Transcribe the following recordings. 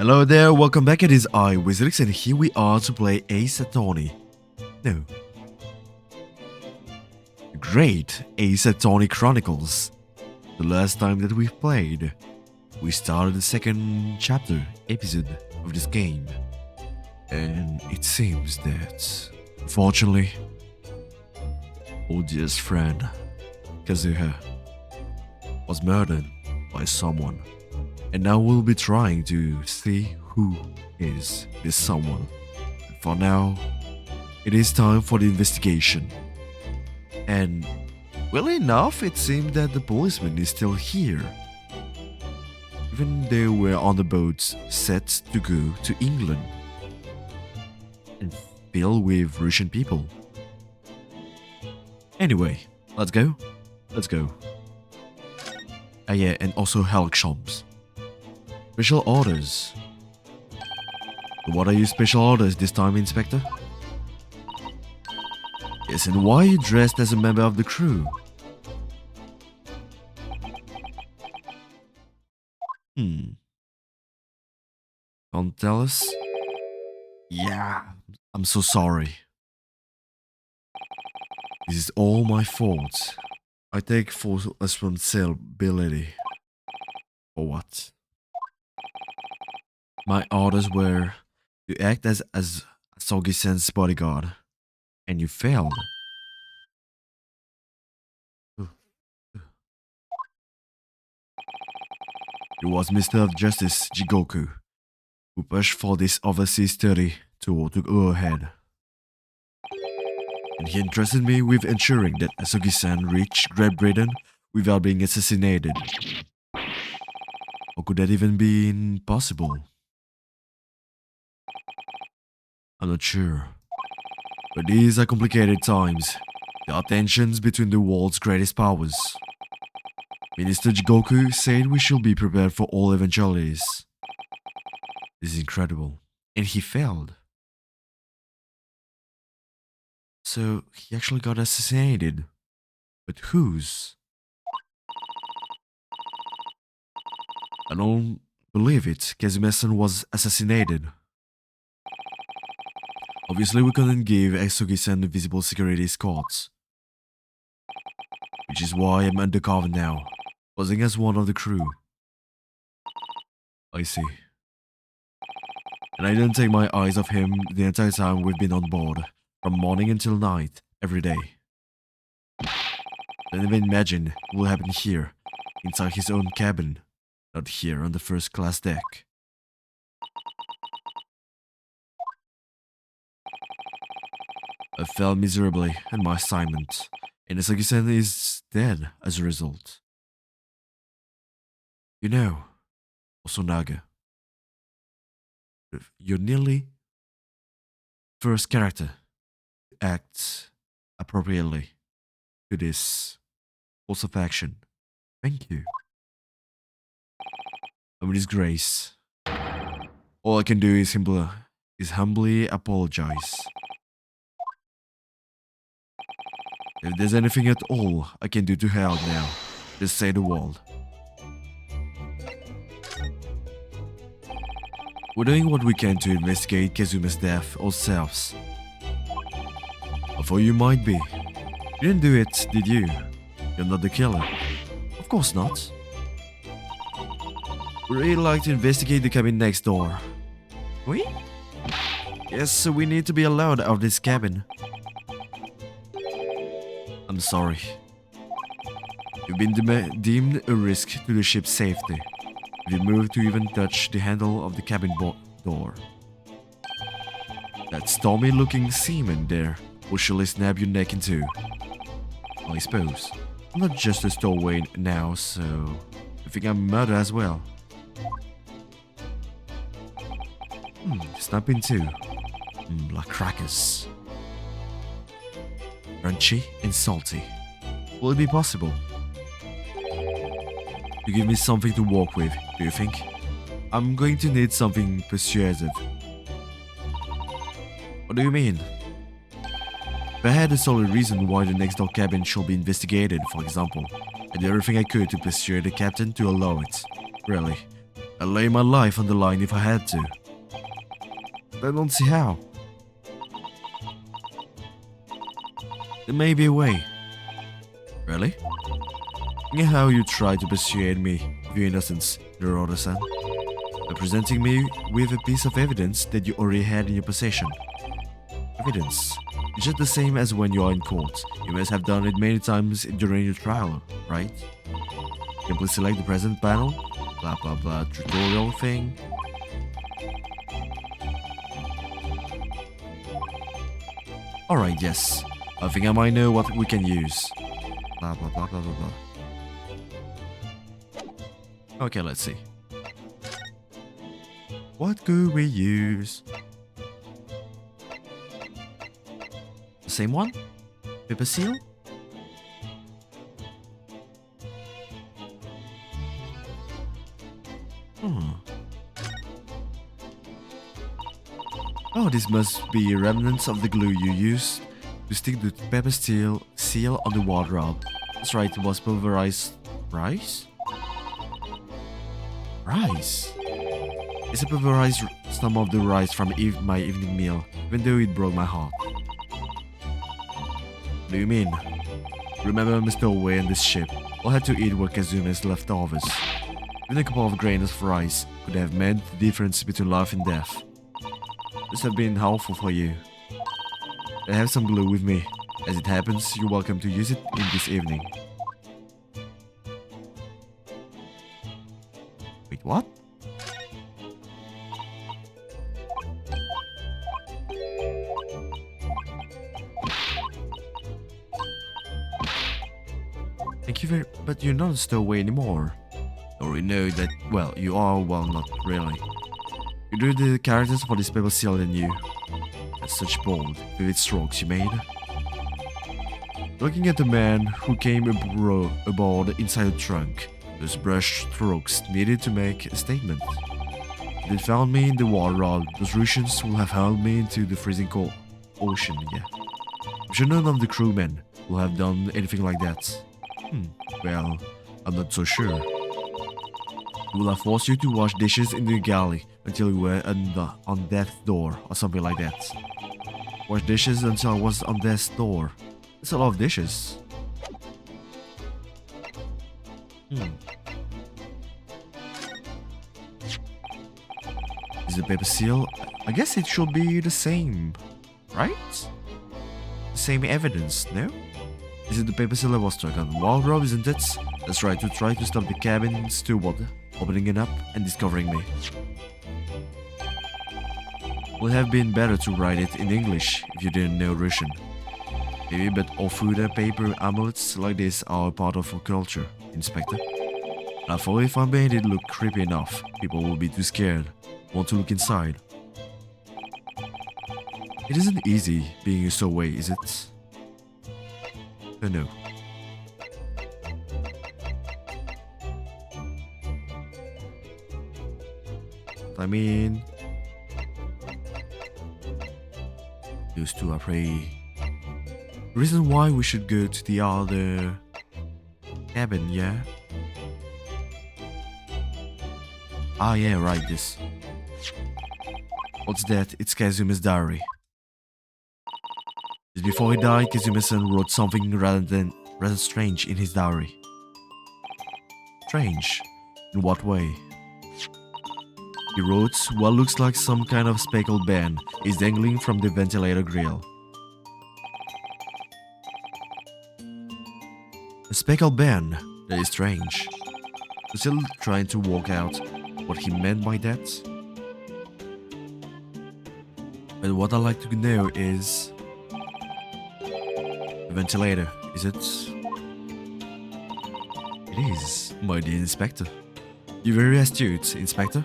Hello there, welcome back. It is I, Wizardix, and here we are to play Ace Attorney. No. Great Ace Attorney Chronicles. The last time that we played, we started the second chapter, episode of this game. And it seems that, unfortunately, our dearest friend, Kazuha, was murdered by someone. And now we'll be trying to see who is this someone. And for now, it is time for the investigation. And well enough, it seemed that the policeman is still here. Even they were on the boat set to go to England and filled with Russian people. Anyway, let's go. Let's go. Ah yeah, and also Helgshams. Special orders. What are your special orders this time, Inspector? Yes, and why are you dressed as a member of the crew? Can't tell us? Yeah, I'm so sorry. This is all my fault. I take full responsibility. For what? My orders were to act as Sogi-sen's bodyguard, and you failed. It was Mr. of Justice Jigoku who pushed for this overseas study tour to go ahead. And he entrusted me with ensuring that Asugi-san reached Great Britain without being assassinated. How could that even be possible? I'm not sure. But these are complicated times. There are tensions between the world's greatest powers. Minister Jigoku said we should be prepared for all eventualities. This is incredible. And he failed. So he actually got assassinated. But whose? I don't believe it. Kazuma-san was assassinated. Obviously, we couldn't give Asugi-san the visible security escorts. Which is why I'm undercover now, posing as one of the crew. I see. And I didn't take my eyes off him the entire time we've been on board, from morning until night, every day. Don't even imagine what will happen here, inside his own cabin, not here on the first class deck. I failed miserably at my assignment, and Asagi-san is dead as a result. You know, Osonaga, you're nearly first character to act appropriately to this course of action. Thank you. I'm in disgrace. All I can do is humbly apologize. If there's anything at all I can do to help now, just say the word. We're doing what we can to investigate Kazuma's death ourselves. Although you might be. You didn't do it, did you? You're not the killer. Of course not. We'd really like to investigate the cabin next door. We? Yes, we need to be allowed out of this cabin. I'm sorry. You've been deemed a risk to the ship's safety. If you move to even touch the handle of the cabin door. That stormy-looking seaman there will surely snap your neck in two. I suppose. I'm not just a stowaway now, so you think I'm a murderer as well? Snap in two. Like crackers. Crunchy and salty. Will it be possible? You give me something to work with, do you think? I'm going to need something persuasive. What do you mean? If I had a solid reason why the next door cabin should be investigated, for example, I did everything I could to persuade the captain to allow it. Really. I'd lay my life on the line if I had to. But I don't see how. There may be a way. Really? Yeah, how you try to persuade me of your innocence, Neuroda-san, by presenting me with a piece of evidence that you already had in your possession. Evidence. It's just the same as when you are in court. You must have done it many times during your trial, right? You can please select the present panel. Blah blah blah tutorial thing. Alright, yes. I think I might know what we can use. Blah blah blah blah blah blah. Okay, let's see. What could we use? The same one? Paper seal? Oh, this must be remnants of the glue you used to stick the pepper seal on the wardrobe. That's right, it was pulverized rice? Rice? It's a pulverized some of the rice from my evening meal, even though it broke my heart. What do you mean? Remember I'm still away on this ship. All I had to eat were Kazuma's leftovers. Even a couple of grains of rice could have meant the difference between life and death. This have been helpful for you. I have some glue with me. As it happens, you're welcome to use it in this evening. Wait, what? Thank you very... But you're not a stowaway anymore. I already know that... Well, you are, well, not really. You drew the characters for this paper seal than you. That's such bold, vivid strokes you made. Looking at the man who came aboard inside the trunk, those brush strokes needed to make a statement. If they found me in the wardrobe, those Russians will have hurled me into the freezing cold ocean, yeah. I'm sure none of the crewmen will have done anything like that. Well, I'm not so sure. We will have forced you to wash dishes in the galley until you were on death's door or something like that. Wash dishes until I was on death's door. That's a lot of dishes. Is the paper seal? I guess it should be the same, right? The same evidence, no? Is it the paper seal that was struck on the wardrobe, isn't it? That's right, to try to stop the cabin steward opening it up and discovering me. Would have been better to write it in English if you didn't know Russian. Maybe, but Ofuda paper amulets like this are a part of our culture, Inspector. I thought if I made it look creepy enough, people will be too scared, want to look inside. It isn't easy being a stowaway, is it? No. I mean, those two are pretty. The reason why we should go to the other cabin, yeah? Ah, yeah, right, this. What's that? It's Kazuma's diary. Just before he died, Kazuma-san wrote something rather strange in his diary. Strange? In what way? He wrote, what looks like some kind of speckled band is dangling from the ventilator grill. A speckled band? That is strange. I'm still trying to work out what he meant by that. But what I'd like to know is... the ventilator, is it? It is, my dear Inspector. You're very astute, Inspector.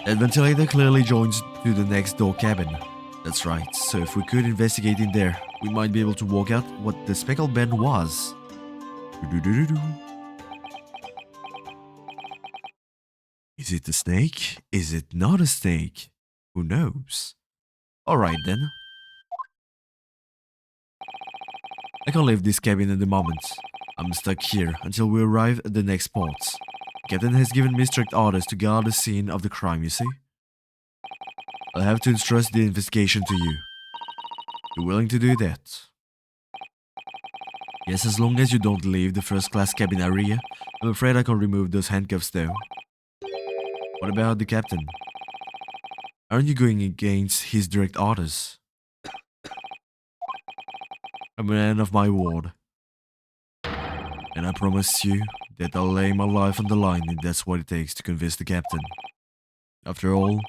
That ventilator clearly joins to the next door cabin. That's right, so if we could investigate in there, we might be able to work out what the speckled band was. Is it a snake? Is it not a snake? Who knows? Alright then. I can't leave this cabin at the moment. I'm stuck here until we arrive at the next port. Captain has given me strict orders to guard the scene of the crime, you see? I'll have to entrust the investigation to you. You willing to do that? Yes, as long as you don't leave the first-class cabin area. I'm afraid I can't remove those handcuffs though. What about the captain? Aren't you going against his direct orders? I'm a man of my word. And I promise you that I'll lay my life on the line if that's what it takes to convince the captain. After all,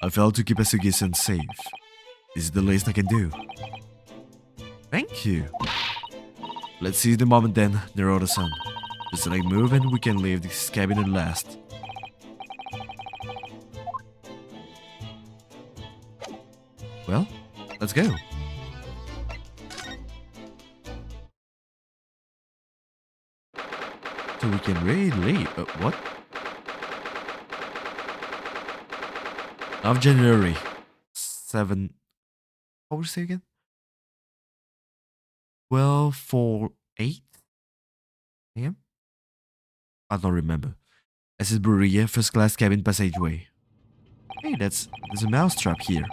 I failed to keep Asugi-san safe. This is the least I can do. Thank you. Let's seize the moment then, Naruto-san. Just like move and we can leave this cabin at last. Well, let's go. So we can really leave. What? Of January 7. What was it again? 12:48 a.m. I don't remember. SS Buria, first class cabin passageway. Hey, there's a mousetrap here.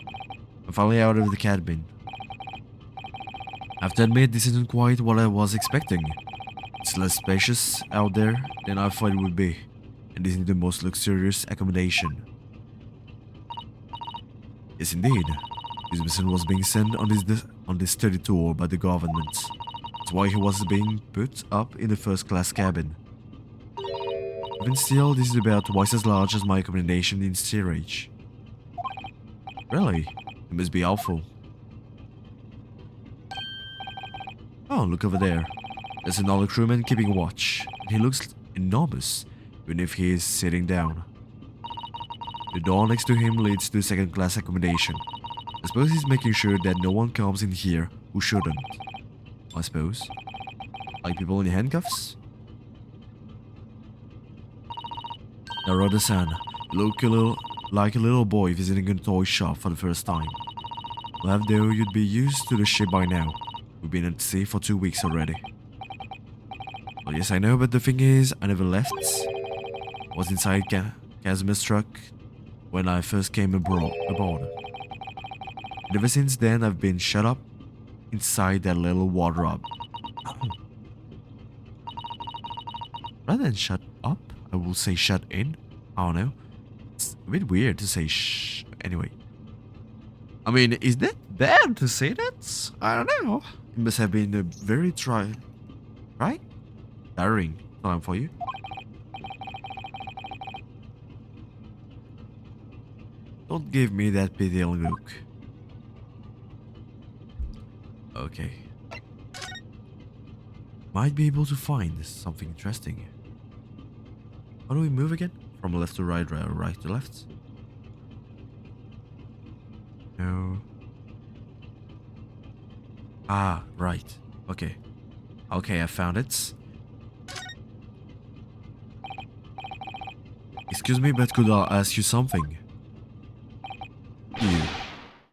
I'm finally out of the cabin. I have to admit, this isn't quite what I was expecting. It's less spacious out there than I thought it would be, and isn't the most luxurious accommodation. Yes, indeed. This person was being sent on this study tour by the government. That's why he was being put up in the first-class cabin. Even still, this is about twice as large as my accommodation in steerage. Really? It must be awful. Oh, look over there. There's another crewman keeping watch. He looks enormous, even if he is sitting down. The door next to him leads to second-class accommodation. I suppose he's making sure that no one comes in here who shouldn't. I suppose. Like people in handcuffs? Naruto-san, you look like a little boy visiting a toy shop for the first time. Well, as though you'd be used to the ship by now. We've been at sea for 2 weeks already. Well, yes, I know, but the thing is, I never left. I was inside Kazuma's truck when I first came aboard. And ever since then, I've been shut up inside that little wardrobe. Rather than shut up, I will say shut in. I don't know. It's a bit weird to say shh. Anyway. I mean, is that bad to say that? I don't know. It must have been a very tiring time for you. Don't give me that pitying look. Okay. Might be able to find something interesting. How do we move again? From left to right, right to left? No. Ah, right. Okay. Okay, I found it. Excuse me, but could I ask you something?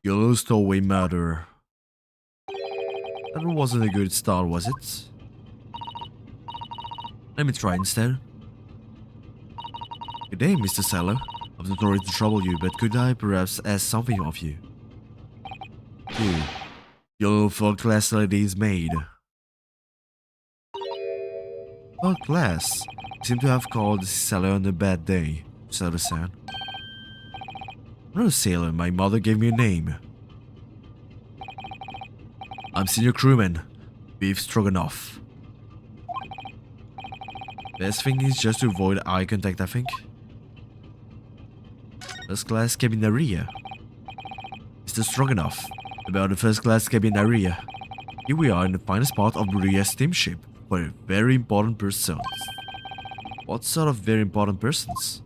You little stowaway murderer. That wasn't a good start, was it? Let me try instead. Good day, Mr. Sailor. I'm not sorry to trouble you, but could I perhaps ask something of you? Your little third-class lady's maid. Third class? You seem to have called the sailor on a bad day, Sailor-san. I'm not a sailor, my mother gave me a name. I'm senior crewman, Beef Stroganoff. Best thing is just to avoid eye contact, I think. First class cabin area. Mr. Stroganoff, about the first class cabin area. Here we are in the finest part of Buria's steamship for very important persons. What sort of very important persons?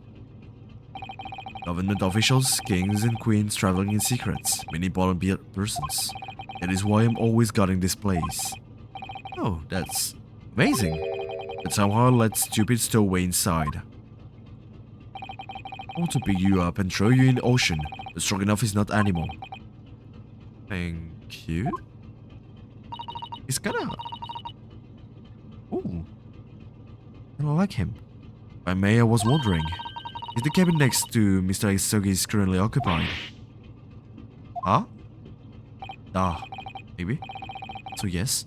Government officials, kings and queens traveling in secrets, many important persons. That is why I'm always guarding this place. Oh, that's amazing. But somehow I let stupid stowaway inside. I want to pick you up and throw you in the ocean, but strong enough is not animal. Thank you. He's kinda... Ooh. I don't like him. I may, I was wondering, is the cabin next to Mr. Isogi's currently occupied? Huh? Ah, maybe? So yes,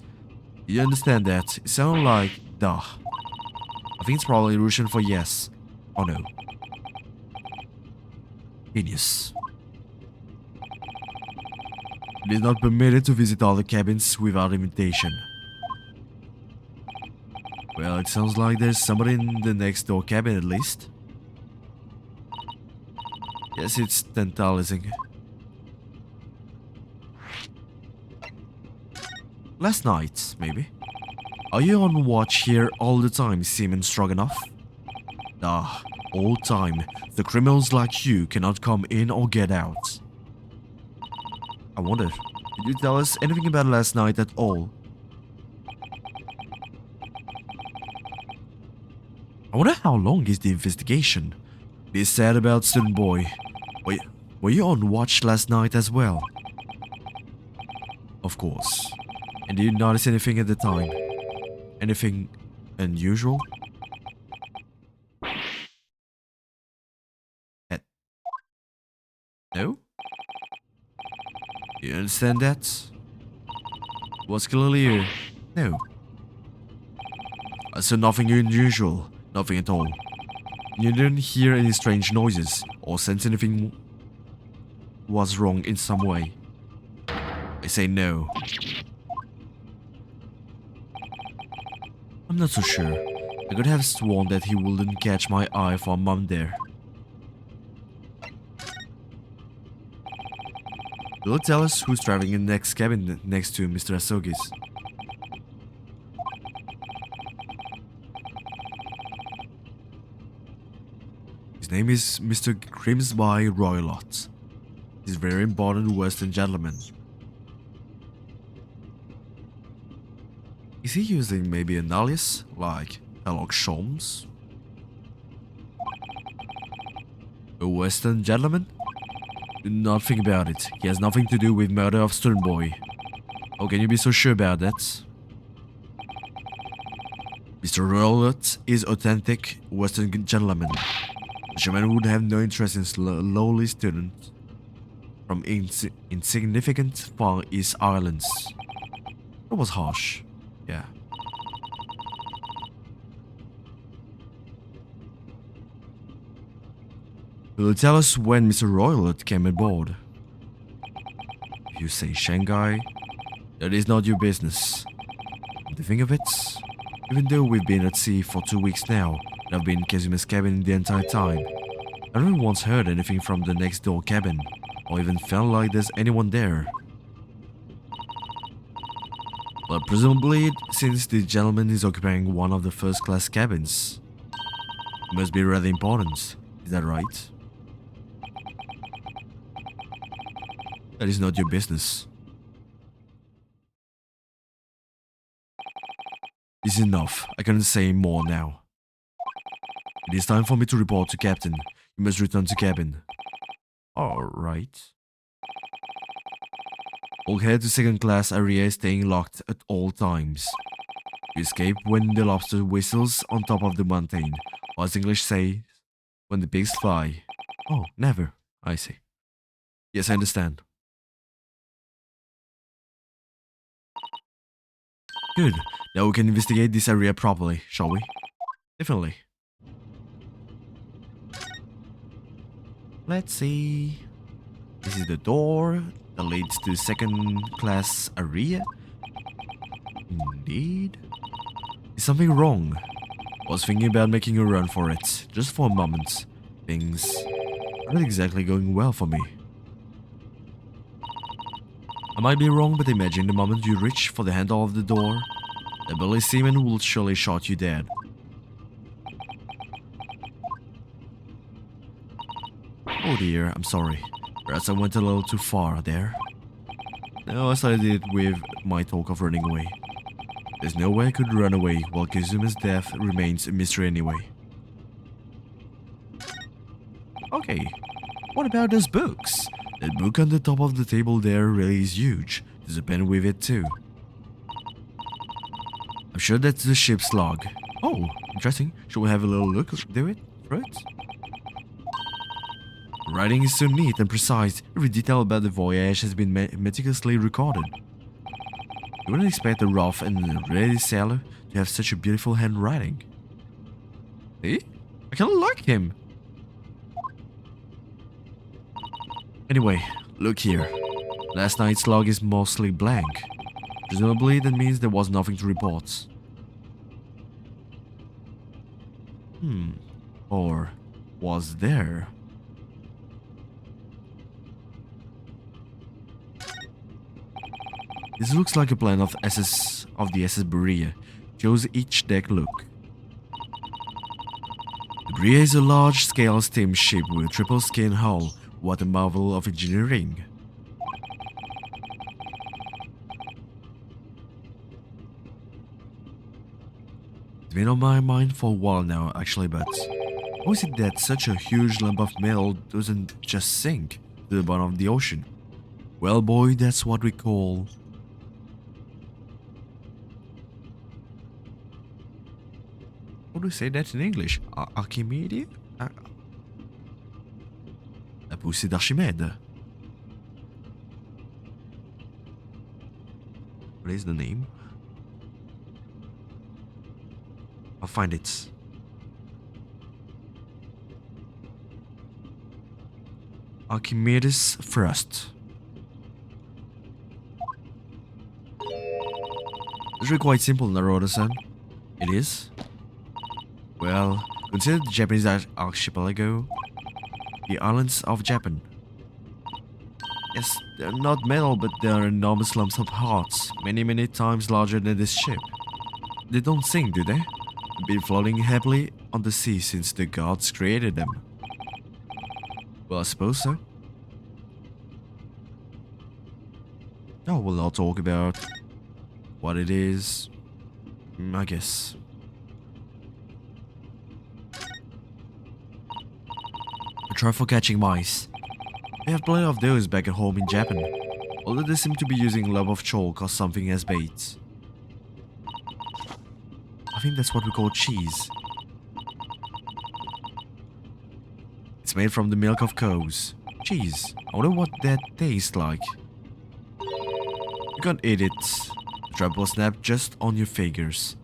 you understand that? It sounded like duh. I think it's probably Russian for yes or no. Genius. It is not permitted to visit other cabins without invitation. Well, it sounds like there's somebody in the next door cabin at least. Yes, it's tantalizing. Last night, maybe? Are you on watch here all the time, Seaman Stroganoff? Ah, all time. The criminals like you cannot come in or get out. I wonder, did you tell us anything about last night at all? I wonder how long is the investigation? It is sad about student boy. Were you on watch last night as well? Of course. And did you notice anything at the time? Anything unusual? No? You understand that? Was clear? No. I said nothing unusual. Nothing at all. You didn't hear any strange noises or sense anything was wrong in some way. I say no. I'm not so sure. I could have sworn that he wouldn't catch my eye for a moment there. Will you tell us who's driving in the next cabin next to Mr. Asogi's? His name is Mr. Grimsby Roylott. He's a very important Western gentleman. Is he using maybe an alias, like Sherlock Holmes? A Western gentleman? Do not think about it. He has nothing to do with murder of student boy. How can you be so sure about that? Mr. Roylott is authentic Western gentleman. The German would have no interest in lowly students from insignificant Far East Islands. That was harsh. Yeah. Will you tell us when Mr. Roylott came aboard? If you say Shanghai, that is not your business. The thing of it, even though we've been at sea for 2 weeks now, and I've been in Kazuma's cabin the entire time, I never once heard anything from the next door cabin, or even felt like there's anyone there. But presumably, since the gentleman is occupying one of the first-class cabins, it must be rather important. Is that right? That is not your business. This is enough. I cannot say more now. It is time for me to report to Captain. You must return to cabin. Alright. All head to second class area staying locked at all times. You escape when the lobster whistles on top of the mountain, or as English says, when the pigs fly. Oh, never. I see. Yes, I understand. Good. Now we can investigate this area properly, shall we? Definitely. Let's see. This is the door that leads to second class area. Indeed. Is something wrong? I was thinking about making a run for it, just for a moment. Things aren't exactly going well for me. I might be wrong, but imagine the moment you reach for the handle of the door, the bully seaman will surely shot you dead. Oh dear, I'm sorry. Perhaps I went a little too far there. No, as I did with my talk of running away. There's no way I could run away while Kazuma's death remains a mystery anyway. Okay, what about those books? That book on the top of the table there really is huge. There's a pen with it too. I'm sure that's the ship's log. Oh, interesting. Should we have a little look through it? Writing is so neat and precise. Every detail about the voyage has been meticulously recorded. You wouldn't expect a rough and ready sailor to have such a beautiful handwriting. See? I kinda like him. Anyway, look here. Last night's log is mostly blank. Presumably that means there was nothing to report. Or was there? This looks like a plan of the SS Berea. Shows each deck look. The Berea is a large-scale steamship with a triple-skin hull. What a marvel of engineering. It's been on my mind for a while now, actually, but how is it that such a huge lump of metal doesn't just sink to the bottom of the ocean? Well, boy, that's what we call... How do you say that in English? Archimedes? La poussée d'Archimède. What is the name? I'll find it. Archimedes thrust. It's really quite simple, Naruto-san. It is? Well, consider the Japanese archipelago, the islands of Japan. Yes, they're not metal, but they're enormous lumps of hearts, many times larger than this ship. They don't sink, do they? They've been floating happily on the sea since the gods created them. Well, I suppose so. Oh, we'll not talk about what it is, I guess. A try for catching mice. We have plenty of those back at home in Japan, although they seem to be using love of chalk or something as bait. I think that's what we call cheese. It's made from the milk of cows. Cheese. I wonder what that tastes like. You can't eat it. The trap will snap just on your fingers.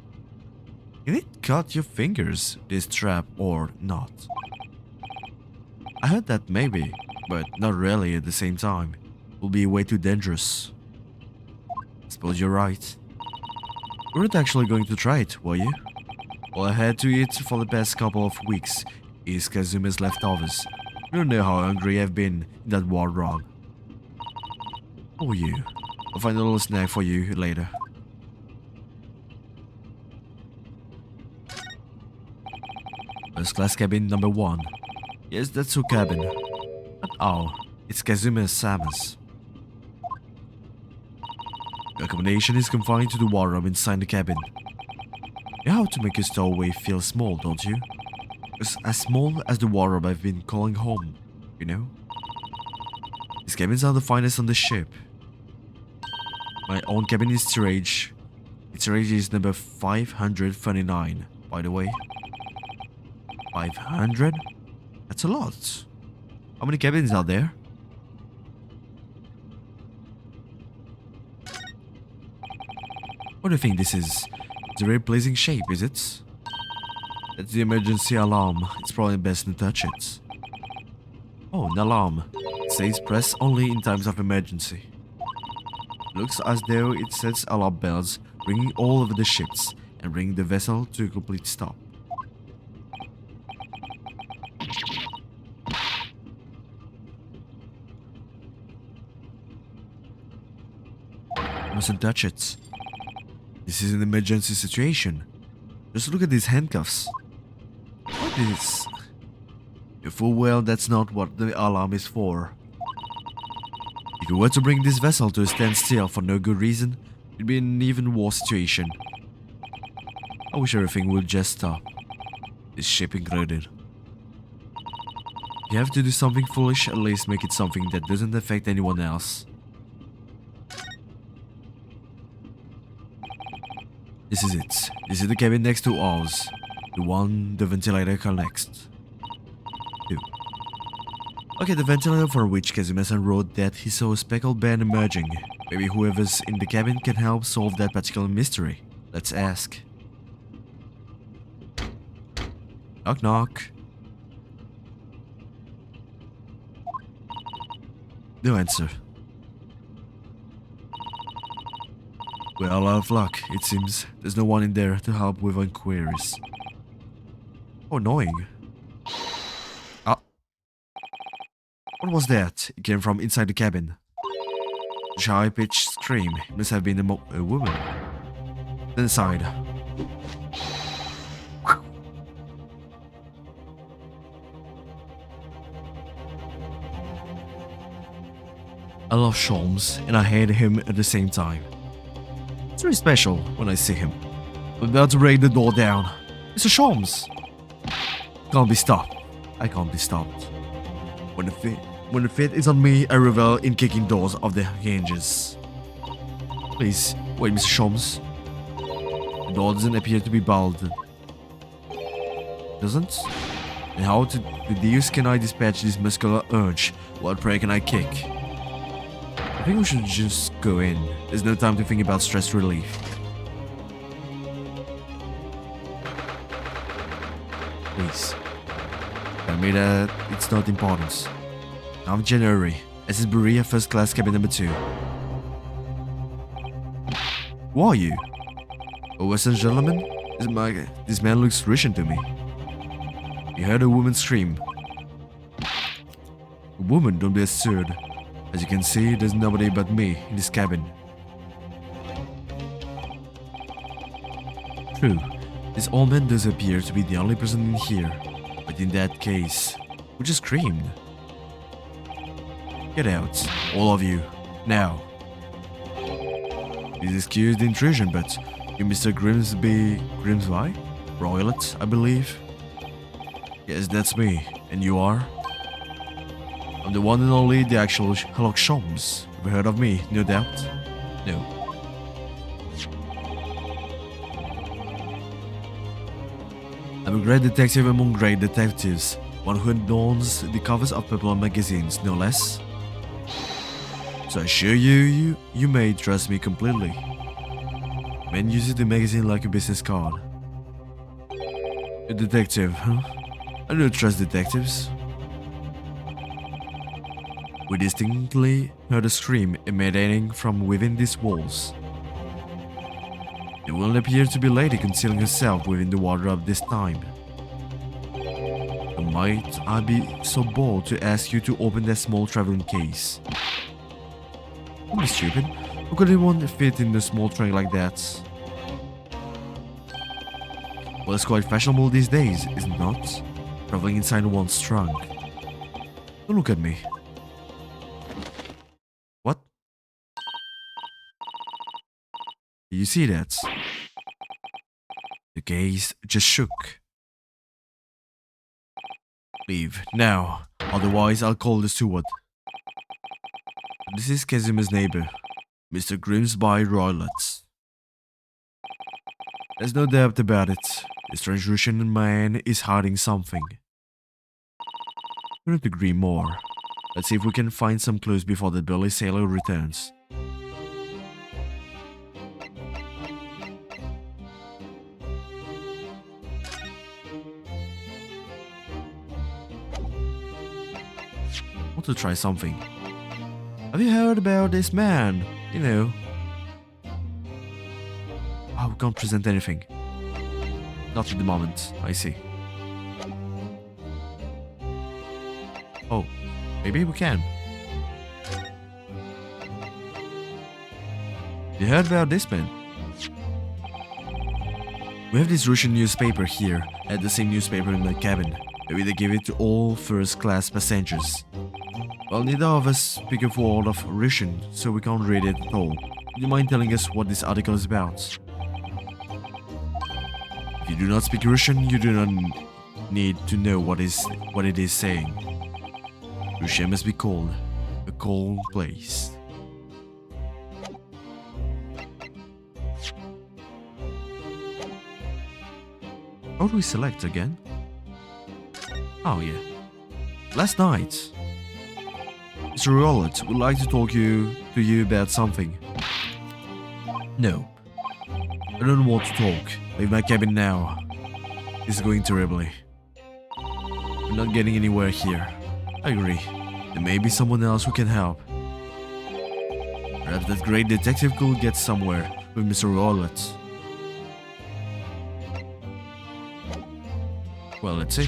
Can it cut your fingers, this trap, or not? I heard that maybe, but not really at the same time. It will be way too dangerous. Suppose you're right. You weren't actually going to try it, were you? All I had to eat for the past couple of weeks is Kazuma's leftovers. You don't know how hungry I've been in that wardrobe. Oh, you. I'll find a little snack for you later. First class cabin number 1. Yes, that's her cabin. But oh, it's Kazuma-sama's. The accommodation is confined to the wardrobe inside the cabin. You know how to make your stowaway feel small, don't you? It's as small as the wardrobe I've been calling home, you know? These cabins are the finest on the ship. My own cabin is storage. Its storage is number 539, by the way. 500? That's a lot. How many cabins are there? What do you think this is? It's a very pleasing shape, is it? That's the emergency alarm. It's probably best to touch it. Oh, an alarm. It says press only in times of emergency. Looks as though it sets alarm bells ringing all over the ships and bringing the vessel to a complete stop. Mustn't touch it. This is an emergency situation. Just look at these handcuffs. What is... You full well that's not what the alarm is for. If you were to bring this vessel to a standstill for no good reason, it'd be an even worse situation. I wish everything would just stop. This ship included. If you have to do something foolish, at least make it something that doesn't affect anyone else. This is it. This is the cabin next to ours. The one the ventilator connects to. Okay, the ventilator for which Kazuma-san wrote that he saw a speckled band emerging. Maybe whoever's in the cabin can help solve that particular mystery. Let's ask. Knock knock. No answer. Well, out of luck, it seems. There's no one in there to help with inquiries. Oh, annoying. Ah. What was that? It came from inside the cabin. The high-pitched scream. It must have been a woman. Then inside. I love Sholmes, and I hate him at the same time. It's very special when I see him. I'm about to break the door down. Mr. Sholmes! Can't be stopped. I can't be stopped. When the fit is on me, I revel in kicking doors off the hinges. Please, wait, Mr. Sholmes. The door doesn't appear to be barred. Doesn't? And how to the deuce can I dispatch this muscular urge? What prey can I kick? I think we should just go in. There's no time to think about stress relief. Please. Tell me that it's not important. I'm January. This is Berea First Class Cabin number 2. Who are you? A Western gentleman? This man looks Russian to me. You heard a woman scream. A woman? Don't be absurd. As you can see, there's nobody but me in this cabin. True, this old man does appear to be the only person in here, but in that case, who just screamed? Get out, all of you, now. Please excuse the intrusion, but you Mr. Grimsby... Roylet, I believe? Yes, that's me, and you are? I'm the one and only, the actual Sherlock Sholmes. Have you heard of me, no doubt? No. I'm a great detective among great detectives. One who adorns the covers of popular magazines, no less. So I assure you may trust me completely. Men uses the magazine like a business card. A detective, huh? I don't trust detectives. We distinctly heard a scream emanating from within these walls. The woman appeared to be a lady concealing herself within the wardrobe this time. So might I be so bold to ask you to open that small traveling case? Don't be stupid. How could anyone fit in a small trunk like that? Well, it's quite fashionable these days, is it not? Traveling inside one's trunk. Don't look at me. What? Did you see that? The gaze just shook. Leave, now. Otherwise, I'll call the steward. This is Kazuma's neighbor, Mr. Grimsby Roylott. There's no doubt about it. The strange Russian man is hiding something. Couldn't agree more. Let's see if we can find some clues before the burly sailor returns. Want to try something? Have you heard about this man? You know. Oh, we can't present anything. Not at the moment, I see. Oh, maybe we can. You heard about this man? We have this Russian newspaper here, and the same newspaper in the cabin. Maybe they give it to all first-class passengers. Well, neither of us speak a word of Russian, so we can't read it at all. Would you mind telling us what this article is about? If you do not speak Russian, you do not need to know what it is saying. Russia must be called a cold place. What do we select again? Oh yeah. Last night. Mr. Rowlett would like to talk to you about something. No. I don't want to talk. Leave my cabin now. This is going terribly. We're not getting anywhere here. I agree. There may be someone else who can help. Perhaps that great detective could get somewhere with Mr. Rowlett. Well, let's see.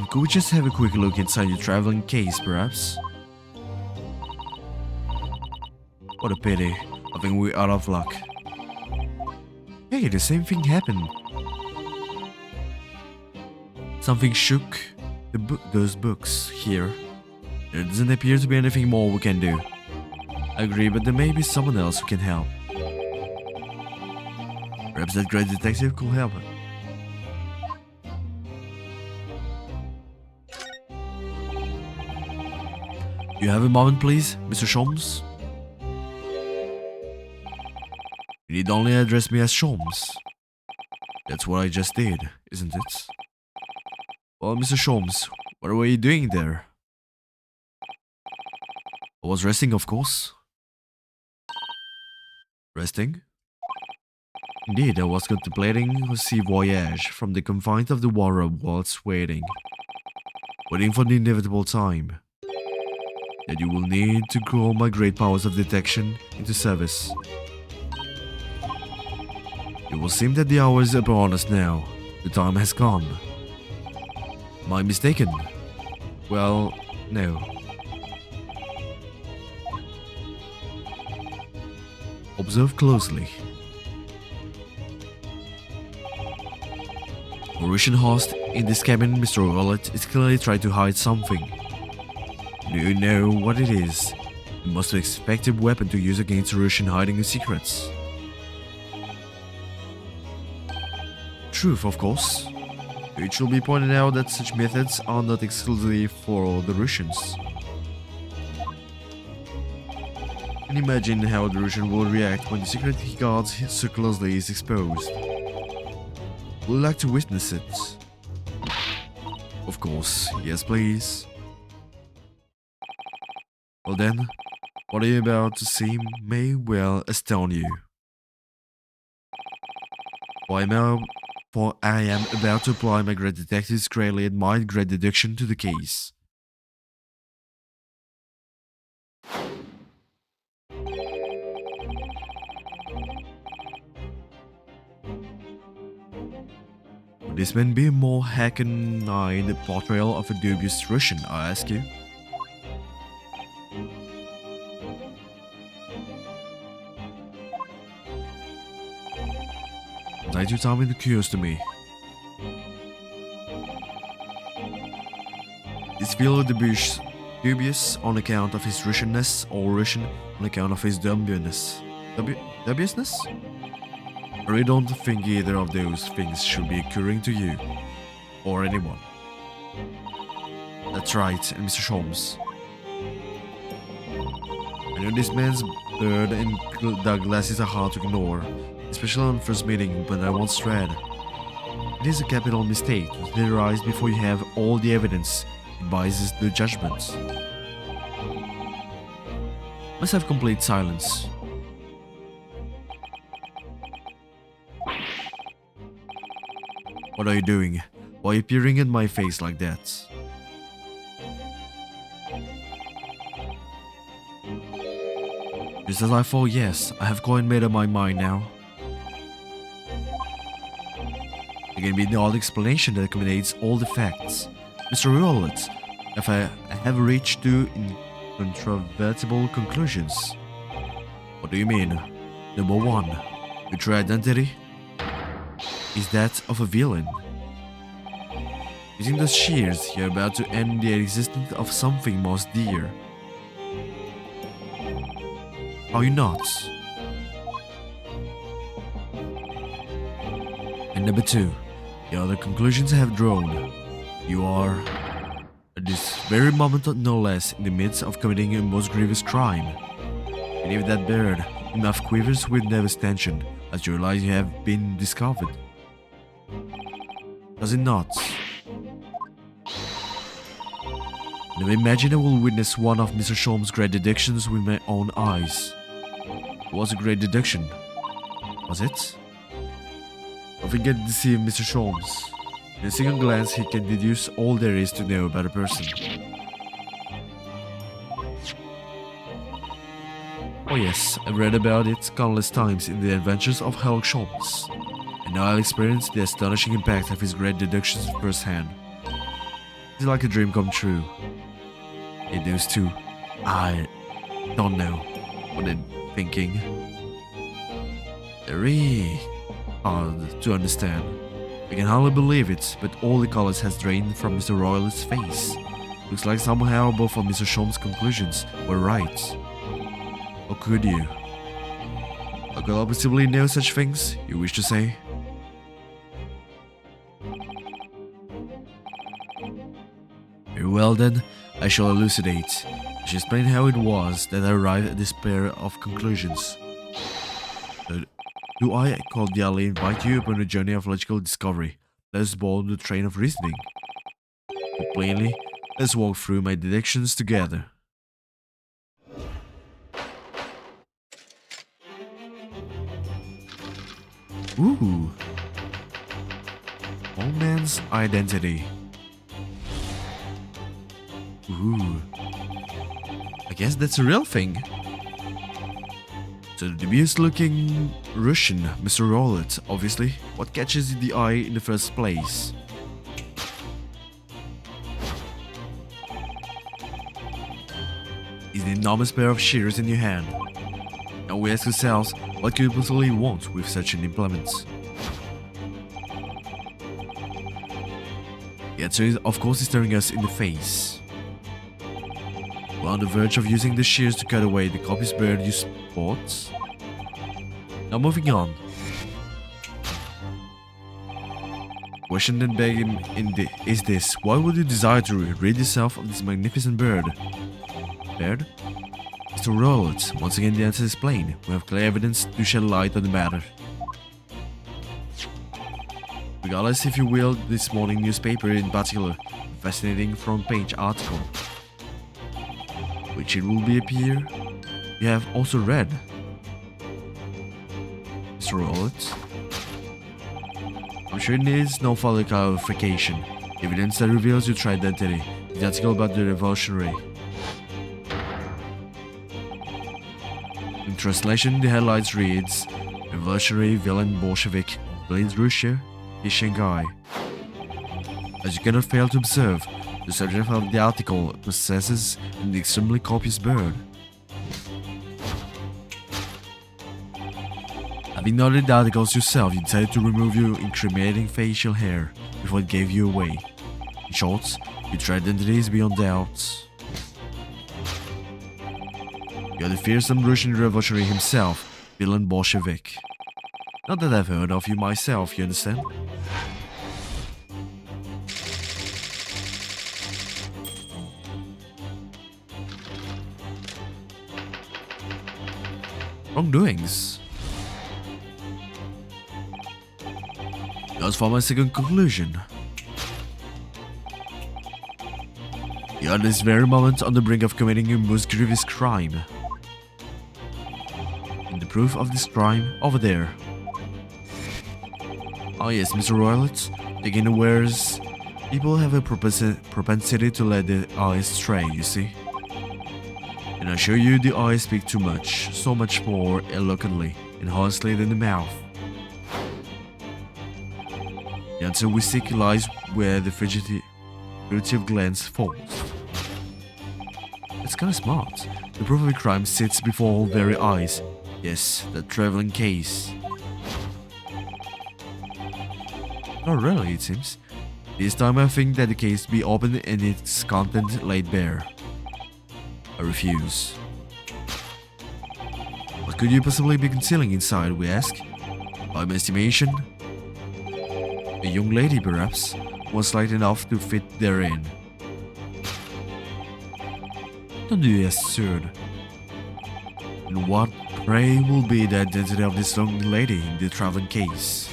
Could we just have a quick look inside your traveling case, perhaps? What a pity. I think we're out of luck. Hey, the same thing happened. Something shook those books here. There doesn't appear to be anything more we can do. I agree, but there may be someone else who can help. Perhaps that great detective could help. You have a moment, please, Mr. Sholmes? You need only address me as Sholmes. That's what I just did, isn't it? Well, Mr. Sholmes, what were you doing there? I was resting, of course. Resting? Indeed, I was contemplating a sea voyage from the confines of the water whilst waiting for the inevitable time that you will need to call my great powers of detection into service. It will seem that the hour is upon us now. The time has come. Am I mistaken? Well, no. Observe closely. A Russian host in this cabin, Mr. Rowlett, is clearly trying to hide something. Do you know what it is? The most effective weapon to use against a Russian hiding secrets. Truth, of course. It should be pointed out that such methods are not exclusively for the Russians. Can you imagine how the Russian will react when the secret he guards so closely is exposed? Would you like to witness it? Of course, yes please. Well then, what are you about to see may well astound you. For I am about to apply my great detective's greatly admired great deduction to the case. Would this man be a more hackneyed portrayal of a dubious Russian, I ask you? That you tell me the curious to me. Is Philo dubious on account of his Russianness or Russian on account of his dubiousness? Dubiousness? I really don't think either of those things should be occurring to you. Or anyone. That's right, and Mr. Sholmes. I know this man's bird and dark glasses are hard to ignore. Especially on first meeting, but I once read. It is a capital mistake to theorize before you have all the evidence. It biases the judgment. Must have complete silence. What are you doing? Why are you peering at my face like that? Just as I thought, yes, I have quite made up my mind now. There can be no other explanation that accommodates all the facts. Mr. Rowlett, if I have reached two incontrovertible conclusions. What do you mean? Number one, your true identity is that of a villain. Using those shears, you're about to end the existence of something most dear. Are you not? And number 2, the other conclusions I have drawn. You are, at this very moment no less, in the midst of committing a most grievous crime. Beneath that beard, your mouth quivers with nervous tension as you realize you have been discovered. Does it not? Now imagine I will witness one of Mr. Sholm's great deductions with my own eyes. It was a great deduction, was it? Don't forget to deceive Mr. Sholmes. In a single glance, he can deduce all there is to know about a person. Oh yes, I've read about it countless times in the adventures of Sherlock Holmes, and now I've experienced the astonishing impact of his great deductions firsthand. It's like a dream come true. It those two, I don't know what they're thinking. They're really hard to understand. I can hardly believe it, but all the colors has drained from Mr. Royalist's face. Looks like somehow both of Mr. Sholmes' conclusions were right. Or could you? Or could I possibly know such things, you wish to say? Very well then, I shall elucidate. I shall explain how it was that I arrived at this pair of conclusions. Do I cordially invite you upon a journey of logical discovery? Let us board the train of reasoning. But plainly, let's walk through my deductions together. Ooh. Old man's identity. Ooh. I guess that's a real thing. So the dubious looking Russian, Mr. Rowlett, obviously. What catches the eye in the first place? Is the enormous pair of shears in your hand. Now we ask ourselves, what could you possibly want with such an implement? The answer, of course, is staring us in the face. We're on the verge of using the shears to cut away the copy's bird you sport. Now moving on. The question then begging is this: why would you desire to rid yourself of this magnificent bird? Bird? Mr. Rowlett, once again the answer is plain. We have clear evidence to shed light on the matter. Regardless, if you will, this morning newspaper in particular, a fascinating front page article, which it will be appear you have also read. Mr. Rowlett, I'm sure it needs no further clarification. Evidence that reveals your true identity. The article about the revolutionary. In translation, the headlines reads: Revolutionary villain Bolshevik bleeds Russia is Shanghai. As you cannot fail to observe, the subject of the article possesses an extremely copious bird. Having noted the articles yourself, you decided to remove your incriminating facial hair before it gave you away. In short, your true identity is beyond doubt. You are the fearsome Russian revolutionary himself, villain Bolshevik. Not that I've heard of you myself, you understand? Wrongdoings. As for my second conclusion, you are at this very moment on the brink of committing a most grievous crime. And the proof of this crime over there. Oh yes, Mr. Rowlett, taking unawares, people have a propensity to let their eyes stray, you see. And I assure you the eyes speak too much, so much more eloquently and honestly than the mouth. The answer we seek lies where the fugitive glance falls. It's kinda smart. The proof of a crime sits before our very eyes. Yes, that traveling case. Not really, it seems. This time I think that the case be opened and its content laid bare. I refuse. What could you possibly be concealing inside, we ask? By my estimation, A young lady, perhaps, was light enough to fit therein. Don't be absurd. And what, pray, will be the identity of this young lady in the traveling case?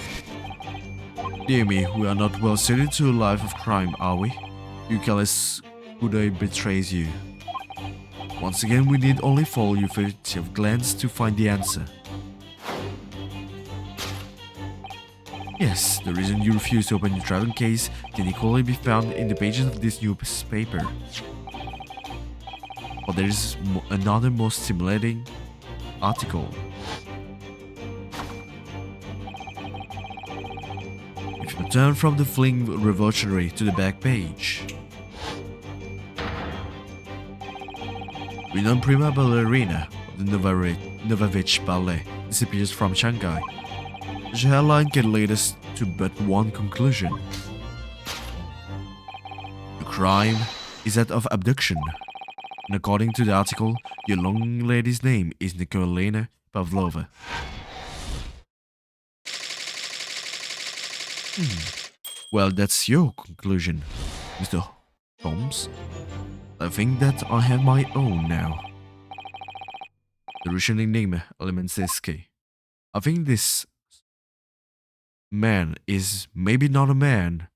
Dear me, we are not well suited to a life of crime, are we? You careless Buddha betrays you. Once again, we need only follow your furtive glance to find the answer. Yes, the reason you refuse to open your traveling case can equally be found in the pages of this newspaper. But there is another most stimulating article. If you turn from the fleeing revolutionary to the back page, renowned prima ballerina of the Novovich Ballet disappears from Shanghai. The headline can lead us to but one conclusion. The crime is that of abduction. And according to the article, your young lady's name is Nikolina Pavlova. Well, that's your conclusion, Mr. Holmes. I think that I have my own now. The Russian enigma Elementsky. I think this man is maybe not a man.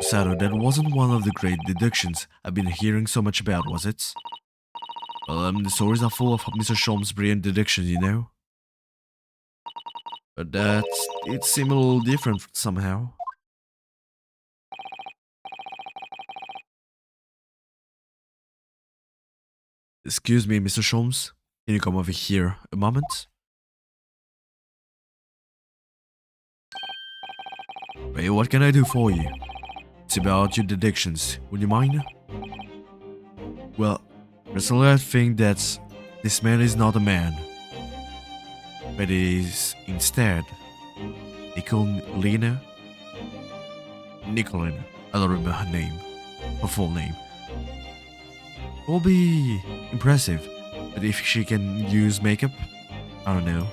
Sato, that wasn't one of the great deductions I've been hearing so much about, was it? Well, the stories are full of Mr. Sholmes' brilliant deductions, you know? But it seemed a little different somehow. Excuse me, Mr. Sholmes. Can you come over here a moment? Hey, what can I do for you? It's about your deductions. Would you mind? Well, personally I think that this man is not a man. But it is instead Nikolina. I don't remember her name. Her full name. It will be impressive, but if she can use makeup, I don't know.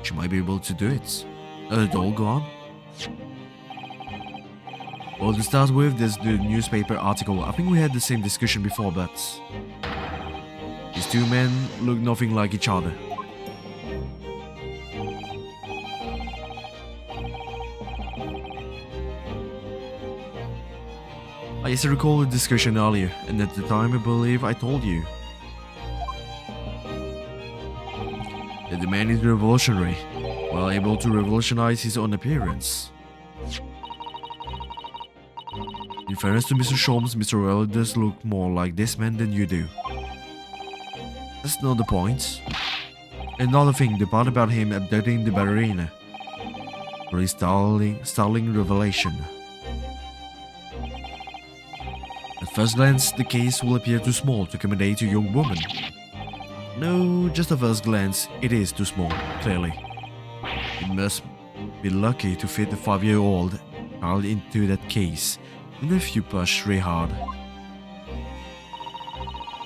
She might be able to do it. The doll gone? Well, to start with, there's the newspaper article. I think we had the same discussion before, but these two men look nothing like each other. I used to recall the discussion earlier, and at the time I believe I told you that the man is revolutionary, while able to revolutionize his own appearance. In fairness to Mr. Sholmes, Mr. Well does look more like this man than you do. That's not the point. Another thing, the part about him abducting the ballerina. Really startling revelation. At first glance, the case will appear too small to accommodate a young woman. No, just at first glance, it is too small, clearly. It must be lucky to fit a 5-year-old child into that case, even if you push really hard.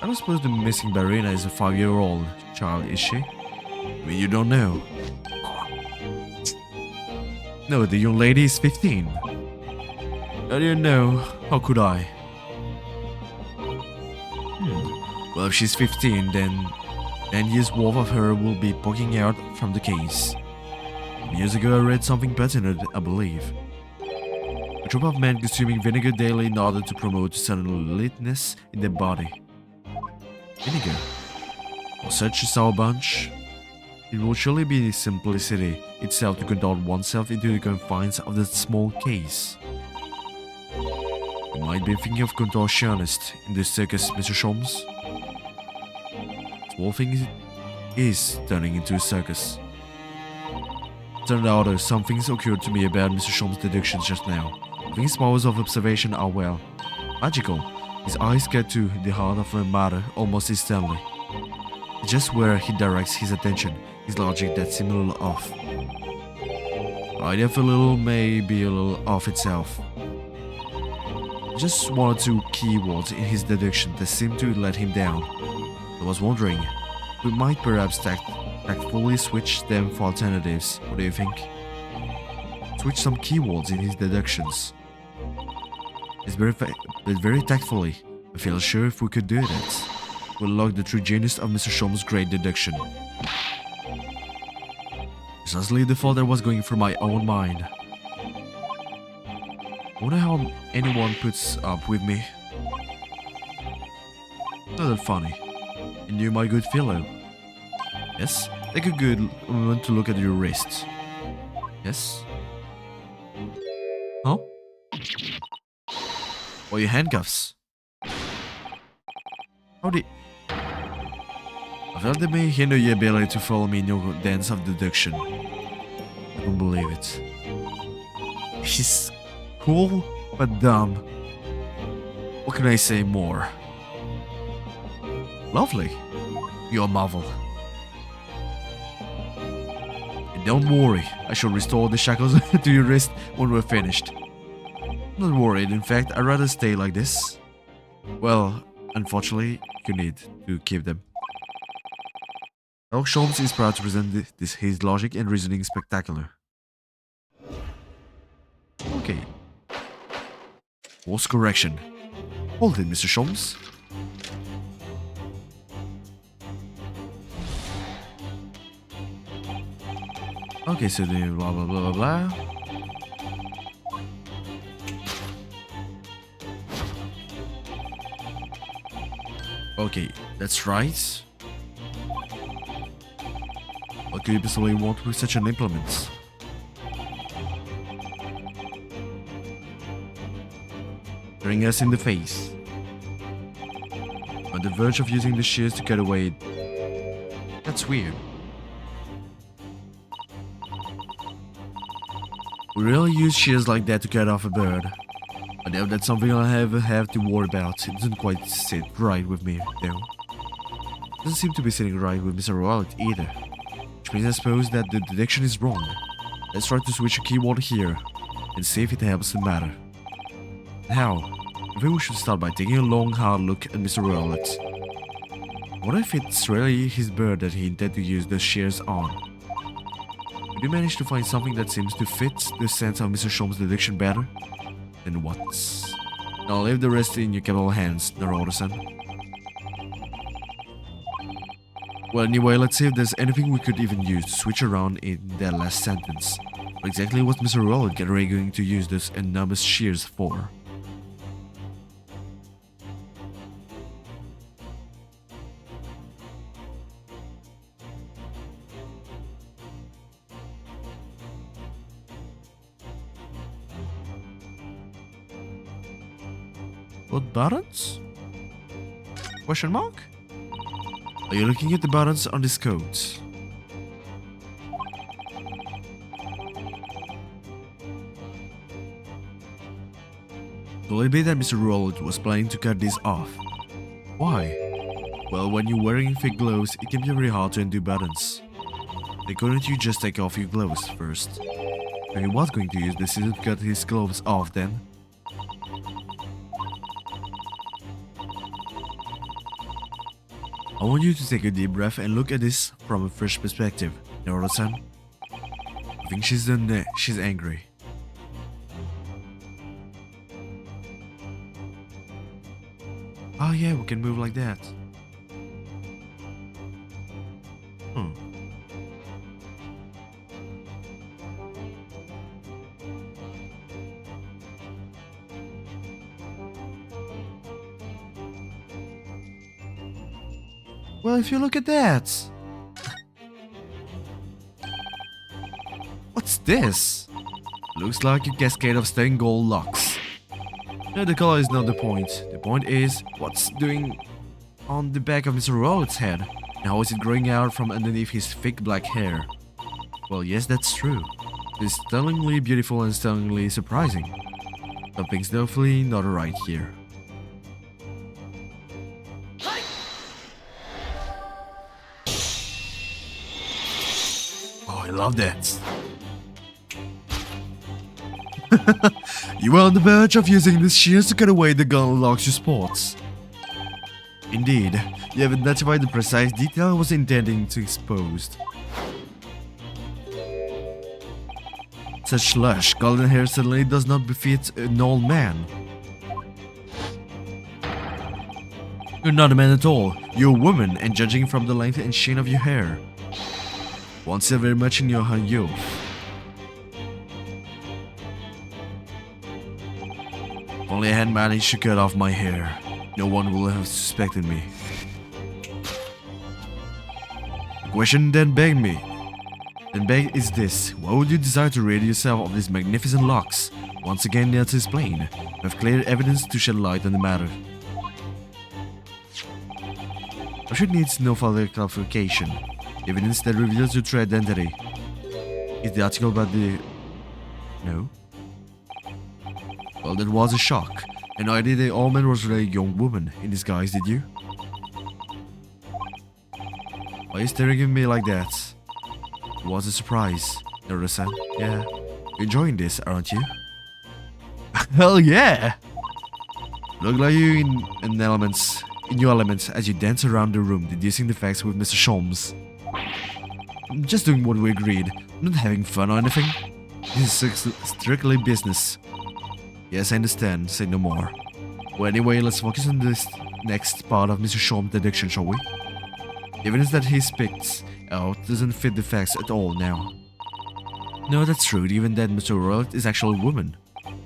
I don't suppose the missing ballerina is a 5-year-old child, is she? I mean, you don't know. No, the young lady is 15. I didn't know. How could I? Well, if she's 15, then 10 years worth of her will be poking out from the case. Years ago I read something pertinent, I believe. A troop of men consuming vinegar daily in order to promote sunlitness in their body. Vinegar? For such a sour bunch, it will surely be simplicity itself to conduct oneself into the confines of that small case. You might be thinking of contortionist in the circus, Mr. Sholmes. Small thing is turning into a circus. Turned out some things occurred to me about Mr. Sholmes' deductions just now. I think his powers of observation are, well, magical. His eyes get to the heart of a matter almost instantly. It's just where he directs his attention, his logic that seems a little off. The idea of a little may be a little off itself. Just one or two keywords in his deduction that seemed to let him down. I was wondering, We might perhaps tactfully switch them for alternatives. What do you think? Switch some keywords in his deductions. It's very tactfully. I feel sure if we could do that, we'll unlock the true genius of Mr. Shom's great deduction. Precisely the thought that was going through my own mind. I wonder how anyone puts up with me. Not that funny. And you, my good fellow. Yes? Take a good moment to look at your wrist. Yes? Huh? Or your handcuffs? How did... I felt they may hinder your ability to follow me in your dance of deduction. I don't believe it. He's cool, but dumb. What can I say more? Lovely. You're a marvel. And don't worry, I shall restore the shackles to your wrist when we're finished. Not worried, in fact, I'd rather stay like this. Well, unfortunately, you need to keep them. Sherlock Holmes is proud to present his logic and reasoning spectacular. Okay. Course correction. Hold it, Mr. Holmes. Okay, so the blah blah blah blah blah. Okay, that's right. What could you possibly want with such an implement? Staring us in the face. On the verge of using the shears to cut away. That's weird. We really use shears like that to cut off a bird. I doubt that's something I'll ever have to worry about. It doesn't quite sit right with me, though. It doesn't seem to be sitting right with Mr. Wallet either. Which means I suppose that the deduction is wrong. Let's try to switch a keyword here and see if it helps the matter. How? I think we should start by taking a long, hard look at Mr. Wallet. What if it's really his bird that he intended to use the shears on? Did you manage to find something that seems to fit the sense of Mr. Shom's deduction better? Then what? I'll leave the rest in your capable hands, Naroda-san. Well, anyway, let's see if there's anything we could even use to switch around in that last sentence. What exactly was Mr. Wallet going to use those enormous shears for? What buttons? Question mark? Are you looking at the buttons on this coat? Could it be that Mr. Wallet was planning to cut these off? Why? Well, when you're wearing thick gloves, it can be very hard to undo buttons. Then couldn't you just take off your gloves first? If he was going to use the scissors to cut his gloves off then. I want you to take a deep breath and look at this from a fresh perspective, Naroda-san. I think she's angry. Oh yeah, we can move like that. Well, if you look at that. What's this? Looks like a cascade of stained gold locks. No, the color is not the point. The point is, what's doing on the back of Mr. Wallet's head? And how is it growing out from underneath his thick black hair? Well, yes, that's true. It's stunningly beautiful and stunningly surprising. Something's definitely not right here. Oh, I love that. You are on the verge of using the shears to cut away the gun locks you sports. Indeed, you have identified the precise detail I was intending to expose. Such lush, golden hair certainly does not befit an old man. You're not a man at all. You're a woman, and judging from the length and sheen of your hair, one said very much in your youth. If only I had managed to cut off my hair, no one would have suspected me. The question then begged is this: why would you desire to rid yourself of these magnificent locks? Once again, the answer is plain. We have clear evidence to shed light on the matter. I should need no further clarification. Evidence that reveals your true identity. Is the article about the... No? Well, that was a shock. And no idea the old man was really a young woman in disguise, did you? Why are you staring at me like that? It was a surprise. Naruto-san. Yeah. You're enjoying this, aren't you? Hell yeah! Look like you in your elements as you dance around the room, deducing the facts with Mr. Sholmes. I'm just doing what we agreed. I'm not having fun or anything. This is strictly business. Yes, I understand. Say no more. Well, anyway, let's focus on this next part of Mr. Sholmes' deduction, shall we? The evidence that he spits out doesn't fit the facts at all now. No, that's true. Even that Mr. Royal is actually a woman.